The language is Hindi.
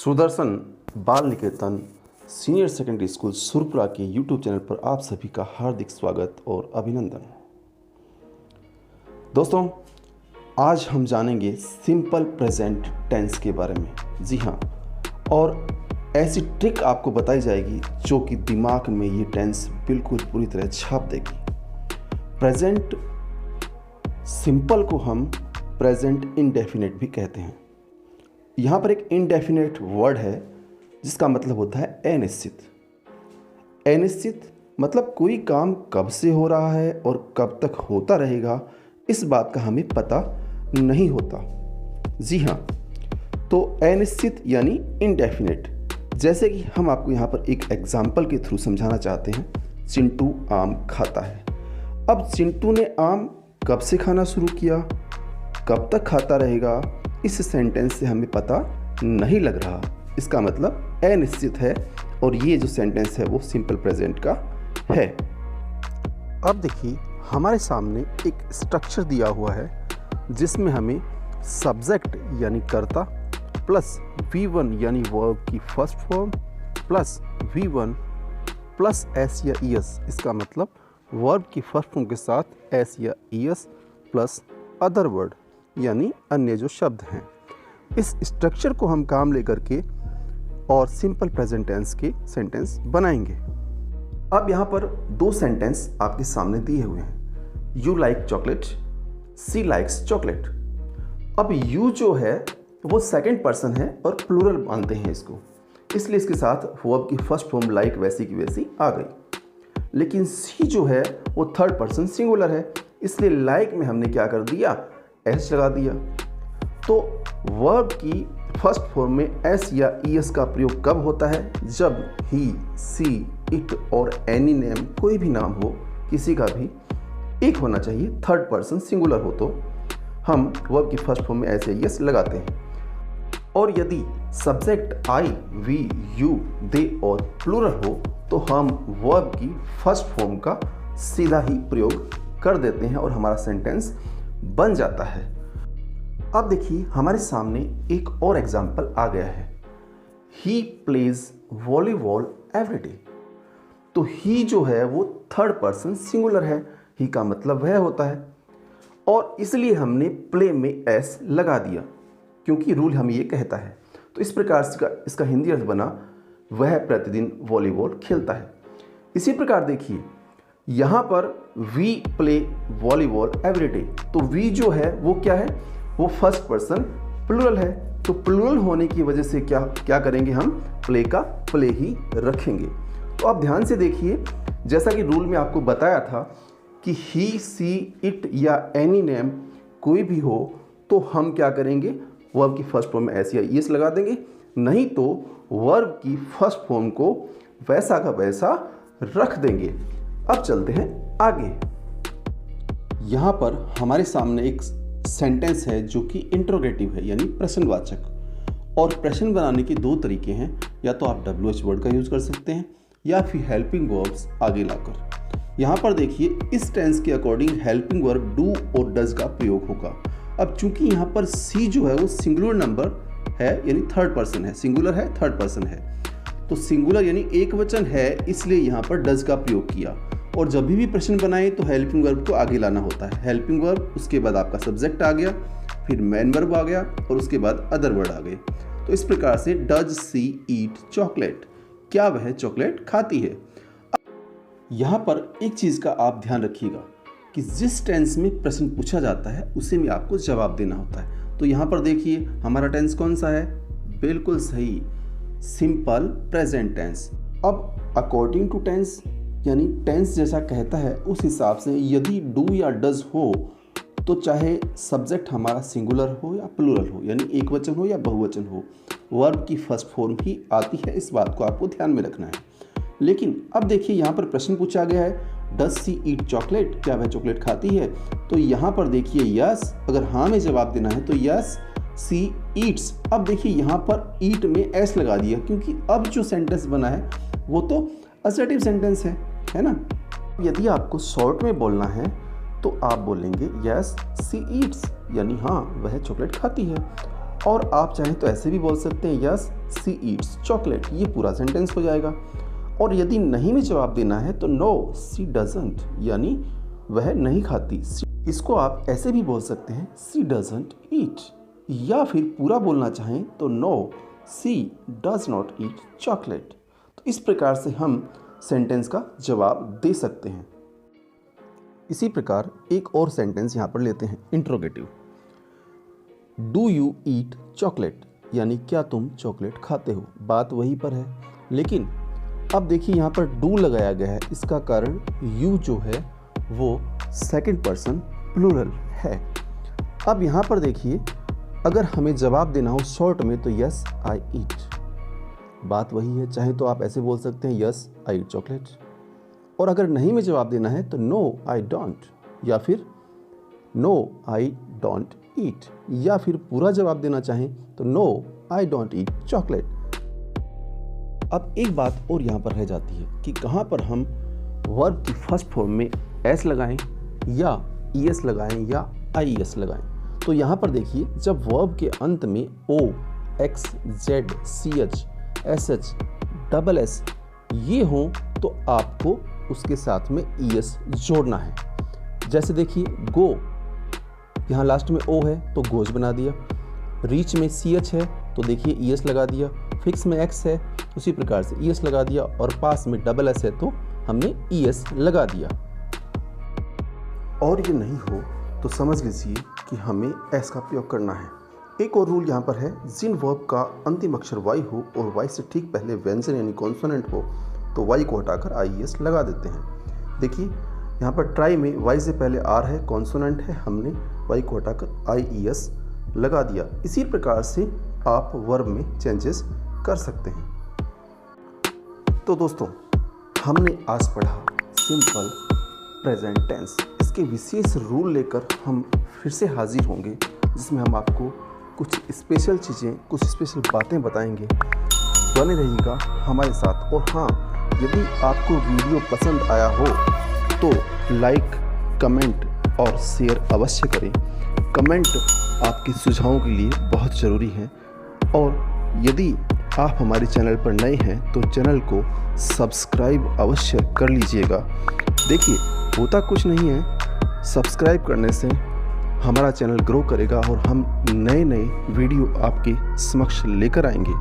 सुदर्शन बाल निकेतन सीनियर सेकेंडरी स्कूल सुरपुरा के यूट्यूब चैनल पर आप सभी का हार्दिक स्वागत और अभिनंदन। दोस्तों, आज हम जानेंगे सिंपल प्रेजेंट टेंस के बारे में। जी हाँ, और ऐसी ट्रिक आपको बताई जाएगी जो कि दिमाग में ये टेंस बिल्कुल पूरी तरह छाप देगी। प्रेजेंट सिंपल को हम प्रेजेंट इंडेफिनिट भी कहते हैं। यहाँ पर एक इंडेफिनिट वर्ड है जिसका मतलब होता है अनिश्चित। अनिश्चित मतलब कोई काम कब से हो रहा है और कब तक होता रहेगा, इस बात का हमें पता नहीं होता। जी हाँ, तो अनिश्चित यानी इंडेफिनिट। जैसे कि हम आपको यहाँ पर एक एग्जाम्पल के थ्रू समझाना चाहते हैं। चिंटू आम खाता है। अब चिंटू ने आम कब से खाना शुरू किया, कब तक खाता रहेगा, इस सेंटेंस से हमें पता नहीं लग रहा। इसका मतलब अनिश्चित है और ये जो सेंटेंस है वो सिंपल प्रेजेंट का है। अब देखिए, हमारे सामने एक स्ट्रक्चर दिया हुआ है जिसमें हमें सब्जेक्ट यानी कर्ता प्लस V1 यानी वर्ब की first form plus V1 plus S या ES, इसका मतलब वर्ब की फर्स्ट फॉर्म के साथ S या ES प्लस अदर वर्ड यानी अन्य जो शब्द हैं, इस स्ट्रक्चर को हम काम लेकर के और सिंपल प्रेजेंट टेंस के सेंटेंस बनाएंगे। अब यहाँ पर दो सेंटेंस आपके सामने दिए हुए हैं। You like chocolate, she likes chocolate. अब यू जो है वो सेकंड पर्सन है और प्लूरल मानते हैं इसको, इसलिए इसके साथ वर्ब की फर्स्ट फॉर्म लाइक वैसी की वैसी आ गई। लेकिन सी जो है वो थर्ड पर्सन सिंगुलर है, इसलिए लाइक में हमने क्या कर दिया, एस लगा दिया। तो वर्ब की फर्स्ट फॉर्म में एस या ईएस का प्रयोग कब होता है, जब ही, सी, इट और एनी नेम कोई भी नाम हो, किसी का भी एक होना चाहिए, थर्ड पर्सन सिंगुलर हो, तो हम वर्ब की फर्स्ट फॉर्म में एस या ईएस लगाते हैं। और यदि सब्जेक्ट आई, वी, यू, दे और प्लूरल हो तो हम वर्ब की फर्स्ट फॉर्म का सीधा ही प्रयोग कर देते हैं और हमारा सेंटेंस बन जाता है। अब देखिए, हमारे सामने एक और एग्जाम्पल आ गया है। He plays volleyball everyday. तो ही जो है वो थर्ड पर्सन सिंगुलर है, ही का मतलब वह होता है और इसलिए हमने प्ले में एस लगा दिया क्योंकि रूल हमें ये कहता है। तो इस प्रकार से इसका हिंदी अर्थ बना, वह प्रतिदिन वॉलीबॉल खेलता है। इसी प्रकार देखिए, यहाँ पर वी प्ले वॉलीबॉल एवरीडे, तो वी जो है वो क्या है, वो फर्स्ट पर्सन प्लूरल है। तो प्लूरल होने की वजह से क्या करेंगे, हम प्ले का प्ले ही रखेंगे। तो आप ध्यान से देखिए, जैसा कि रूल में आपको बताया था कि ही, सी, इट या एनी नेम कोई भी हो तो हम क्या करेंगे, वर्ब की फर्स्ट फॉर्म में एस या ईएस लगा देंगे, नहीं तो वर्ब की फर्स्ट फॉर्म को वैसा का वैसा रख देंगे। अब चलते हैं आगे। यहाँ पर हमारे सामने एक सेंटेंस है जो कि इंट्रोगेटिव है यानी प्रश्नवाचक। और प्रश्न बनाने के दो तरीके हैं, या तो आप WH वर्ड का यूज कर सकते हैं या फिर हेल्पिंग वर्ब्स आगे लाकर। यहाँ पर देखिए, इस टेंस के अकॉर्डिंग हेल्पिंग वर्ब डू और डज का प्रयोग होगा। अब चूंकि यहाँ पर सी जो है वो सिंगुलर नंबर है यानी थर्ड पर्सन है, सिंगुलर है, थर्ड पर्सन है, तो सिंगुलर यानी एक वचन है, इसलिए यहाँ पर डज का प्रयोग किया। और जब भी प्रश्न बनाए तो हेल्पिंग वर्ब को आगे लाना होता है। हेल्पिंग वर्ब, उसके बाद आपका सब्जेक्ट आ गया, फिर मेन वर्ब आ गया और उसके बाद अदर वर्ड आ गए। तो इस प्रकार से डज सी ईट चॉकलेट, क्या वह चॉकलेट खाती है। यहाँ पर एक चीज़ का आप ध्यान रखिएगा कि जिस टेंस में प्रश्न पूछा जाता है उसी में आपको जवाब देना होता है। तो यहाँ पर देखिए, हमारा टेंस कौन सा है, बिल्कुल सही, सिंपल प्रेजेंट टेंस। अब अकॉर्डिंग टू टेंस यानी टेंस जैसा कहता है उस हिसाब से यदि डू या डज हो तो चाहे सब्जेक्ट हमारा सिंगुलर हो या प्लूरल हो, यानी एक वचन हो या बहुवचन हो, वर्ब की फर्स्ट फॉर्म ही आती है। इस बात को आपको ध्यान में रखना है। लेकिन अब देखिए, यहाँ पर प्रश्न पूछा गया है, डज सी ईट चॉकलेट, क्या वह चॉकलेट खाती है। तो यहाँ पर देखिए यस, अगर हाँ में जवाब देना है तो यस सी ईट्स। अब देखिए, यहाँ पर ईट में एस लगा दिया क्योंकि अब जो सेंटेंस बना है वो तो असर्टिव सेंटेंस है ना। यदि आपको शॉर्ट में बोलना है तो आप बोलेंगे यस सी ईट्स, यानी हाँ वह चॉकलेट खाती है। और आप चाहें तो ऐसे भी बोल सकते हैं यस शी ईट्स चॉकलेट, ये पूरा सेंटेंस हो जाएगा। और यदि नहीं में जवाब देना है तो नो शी डजंट, यानी वह नहीं खाती। इसको आप ऐसे भी बोल सकते हैं शी डजंट ईट, या फिर पूरा बोलना चाहें तो no she does not eat chocolate. तो इस प्रकार से हम सेंटेंस का जवाब दे सकते हैं। इसी प्रकार एक और सेंटेंस यहाँ पर लेते हैं, interrogative. Do you eat chocolate, यानी क्या तुम चॉकलेट खाते हो। बात वहीं पर है, लेकिन अब देखिए यहाँ पर डू लगाया गया है। इसका कारण यू जो है वो सेकंड पर्सन प्लूरल है। अब यहाँ पर देखिए, अगर हमें जवाब देना हो शॉर्ट में तो यस आई ईट, बात वही है। चाहे तो आप ऐसे बोल सकते हैं यस आई ईट चॉकलेट, और अगर नहीं में जवाब देना है तो नो आई डोंट, या फिर नो आई डोंट ईट, या फिर पूरा जवाब देना चाहें तो no I don't eat chocolate. अब एक बात और यहाँ पर रह जाती है कि कहाँ पर हम वर्ब की फर्स्ट फॉर्म में एस लगाएं या ईएस लगाएं या आईएस लगाएं। तो यहाँ पर देखिए, जब वर्ब के अंत में O, X, Z, C H, S H, double S ये हो तो आपको उसके साथ में ईएस जोड़ना है। जैसे देखिए गो, यहाँ लास्ट में ओ है तो गोज बना दिया। रीच में सी एच है तो देखिए ईएस लगा दिया। फिक्स में एक्स है उसी प्रकार से ईएस लगा दिया, और पास में डबल एस है तो हमने ईएस लगा दिया। और ये नहीं हो तो समझ लीजिए कि हमें एस का प्रयोग करना है। एक और रूल यहाँ पर है, जिन वर्ब का अंतिम अक्षर वाई हो और वाई से ठीक पहले व्यंजन यानी कॉन्सोनेंट हो तो वाई को हटाकर आईएस लगा देते हैं। देखिए यहाँ पर ट्राई में वाई से पहले आर है, कॉन्सोनेंट है, हमने वाई को हटाकर आईईएस लगा दिया। इसी प्रकार से आप वर्ब में चेंजेस कर सकते हैं। तो दोस्तों, हमने आज पढ़ा सिंपल प्रेजेंट टेंस। इसके विशेष रूल लेकर हम फिर से हाजिर होंगे, जिसमें हम आपको कुछ स्पेशल चीज़ें, कुछ स्पेशल बातें बताएंगे। बने रहिएगा हमारे साथ। और हाँ, यदि आपको वीडियो पसंद आया हो तो लाइक, कमेंट और शेयर अवश्य करें। कमेंट आपके सुझावों के लिए बहुत ज़रूरी है। और यदि आप हमारे चैनल पर नए हैं तो चैनल को सब्सक्राइब अवश्य कर लीजिएगा। देखिए, होता कुछ नहीं है, सब्सक्राइब करने से हमारा चैनल ग्रो करेगा और हम नए नए वीडियो आपके समक्ष लेकर आएंगे।